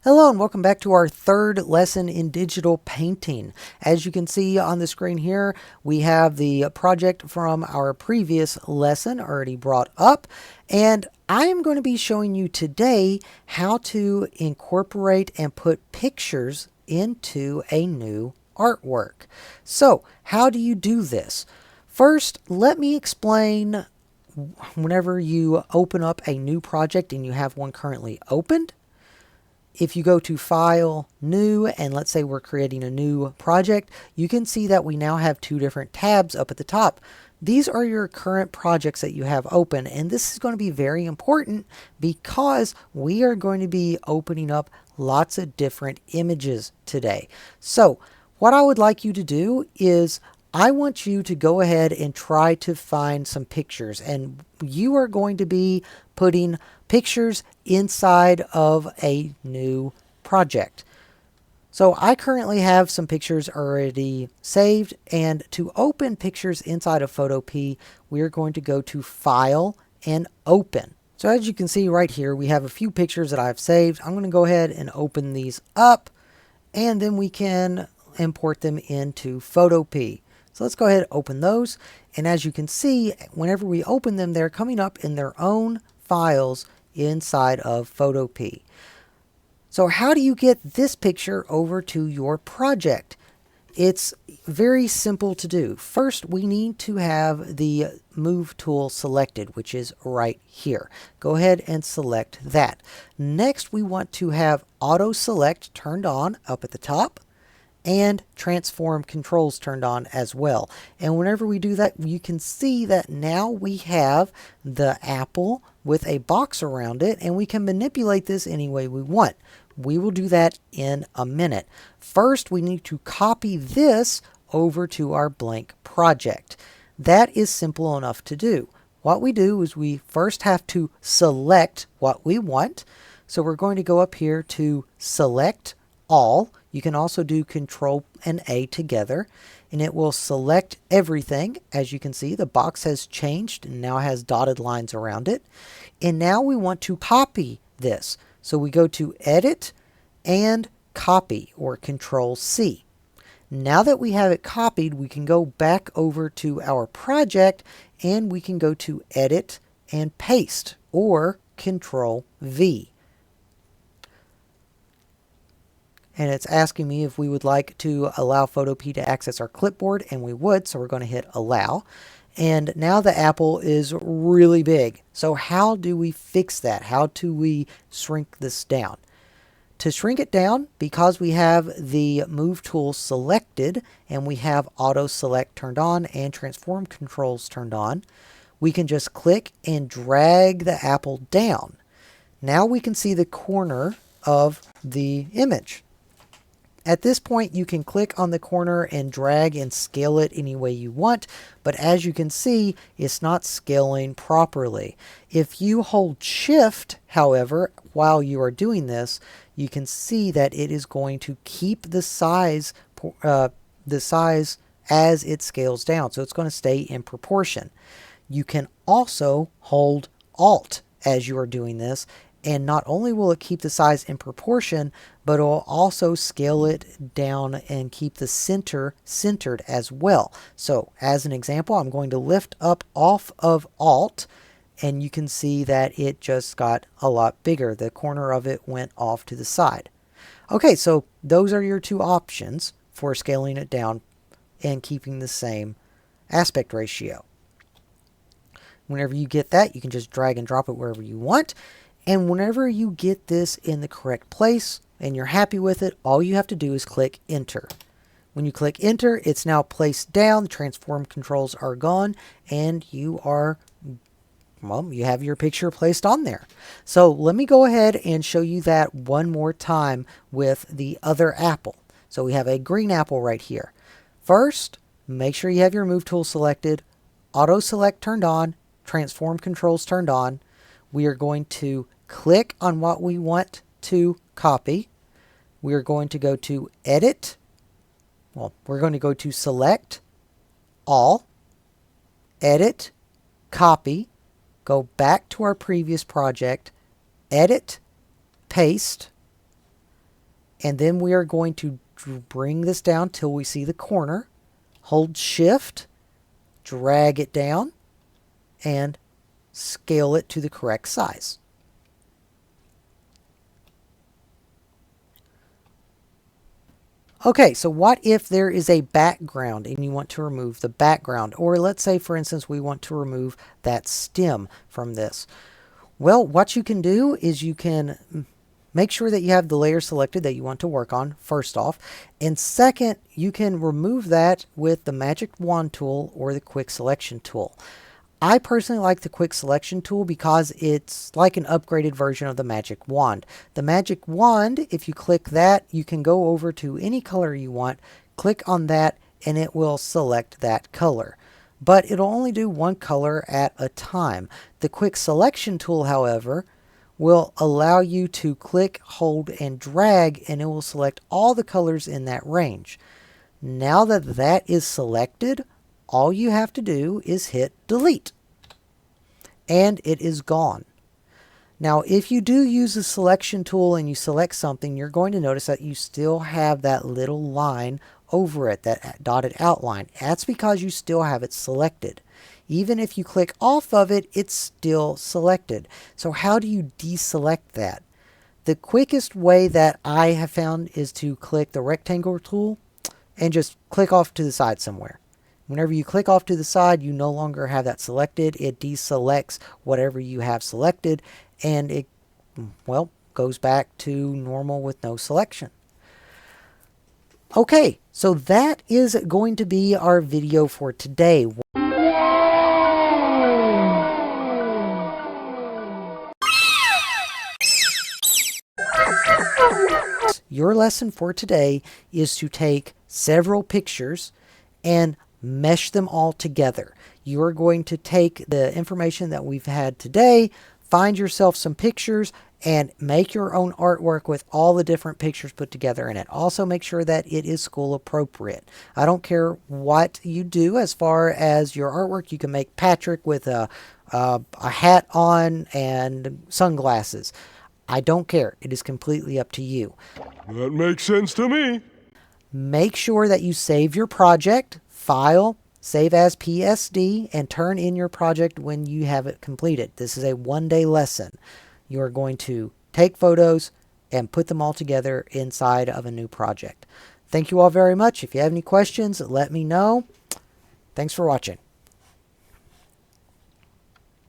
Hello and welcome back to our third lesson in digital painting. As you can see on the screen here, we have the project from our previous lesson already brought up, and I am going to be showing you today how to incorporate and put pictures into a new artwork. So, how do you do this? First, let me explain whenever you open up a new project and you have one currently opened. If you go to File, New, and let's say we're creating a new project, you can see that we now have two different tabs up at the top. These are your current projects that you have open, and this is going to be very important because we are going to be opening up lots of different images today. So what I would like you to do is I want you to go ahead and try to find some pictures, and you are going to be putting pictures inside of a new project. So I currently have some pictures already saved, and to open pictures inside of PhotoPea, we are going to go to File and Open. So as you can see right here, we have a few pictures that I've saved. I'm going to go ahead and open these up, and then we can import them into PhotoPea. So let's go ahead and open those. And as you can see, whenever we open them, they're coming up in their own files inside of PhotoPea. So how do you get this picture over to your project? It's very simple to do. First, we need to have the Move tool selected, which is right here. Go ahead and select that. Next, we want to have Auto Select turned on up at the top, and transform controls turned on as well. And whenever we do that, you can see that now we have the apple with a box around it, and we can manipulate this any way we want. We will do that in a minute. First, we need to copy this over to our blank project. That is simple enough to do. What we do is we first have to select what we want. So we're going to go up here to Select All. You can also do Control and A together, and it will select everything. As you can see, the box has changed and now has dotted lines around it. And now we want to copy this. So we go to Edit and Copy, or Control C. Now that we have it copied, we can go back over to our project and we can go to Edit and Paste, or Control V. And it's asking me if we would like to allow PhotoPea to access our clipboard, and we would, so we're going to hit Allow. And now the apple is really big. So how do we fix that? How do we shrink this down? To shrink it down, because we have the Move tool selected and we have Auto Select turned on and Transform controls turned on, we can just click and drag the apple down. Now we can see the corner of the image. At this point, you can click on the corner and drag and scale it any way you want, but as you can see, it's not scaling properly. If you hold Shift, however, while you are doing this, you can see that it is going to keep the size as it scales down, so it's going to stay in proportion. You can also hold Alt as you are doing this, and not only will it keep the size in proportion, but it will also scale it down and keep the center centered as well. So as an example, I'm going to lift up off of Alt, and you can see that it just got a lot bigger. The corner of it went off to the side. Okay, so those are your two options for scaling it down and keeping the same aspect ratio. Whenever you get that, you can just drag and drop it wherever you want. And whenever you get this in the correct place and you're happy with it, all you have to do is click Enter. When you click Enter, it's now placed down, the transform controls are gone, and you have your picture placed on there. So let me go ahead and show you that one more time with the other apple. So we have a green apple right here. First, make sure you have your Move tool selected, Auto Select turned on, Transform controls turned on. We are going to click on what we want to copy. We are going to go to Edit. We're going to go to Select All, Edit, Copy, go back to our previous project, Edit, Paste, And then we are going to bring this down till we see the corner. Hold shift, drag it down, and scale it to the correct size. Okay, so what if there is a background and you want to remove the background? Or let's say, for instance, we want to remove that stem from this. Well, what you can do is you can make sure that you have the layer selected that you want to work on, first off. And second, you can remove that with the Magic Wand tool or the Quick Selection tool. I personally like the Quick Selection tool because it's like an upgraded version of the Magic Wand. The Magic Wand, if you click that, you can go over to any color you want, click on that, and it will select that color. But it'll only do one color at a time. The Quick Selection tool, however, will allow you to click, hold, and drag, and it will select all the colors in that range. Now that that is selected, all you have to do is hit delete. And it is gone. Now, if you do use the selection tool and you select something, you're going to notice that you still have that little line over it, that dotted outline. That's because you still have it selected. Even if you click off of it, it's still selected. So how do you deselect that? The quickest way that I have found is to click the rectangle tool and just click off to the side somewhere. Whenever you click off to the side, you no longer have that selected. It deselects whatever you have selected, and it, well, goes back to normal with no selection. Okay, so that is going to be our video for today. Your lesson for today is to take several pictures and mesh them all together. You are going to take the information that we've had today, find yourself some pictures, and make your own artwork with all the different pictures put together in it. Also make sure that it is school appropriate. I don't care what you do as far as your artwork. You can make Patrick with a hat on and sunglasses. I don't care. It is completely up to you. That makes sense to me. Make sure that you save your project, file, save as PSD, and turn in your project when you have it completed. This is a one-day lesson. You are going to take photos and put them all together inside of a new project. Thank you all very much. If you have any questions, let me know. Thanks for watching.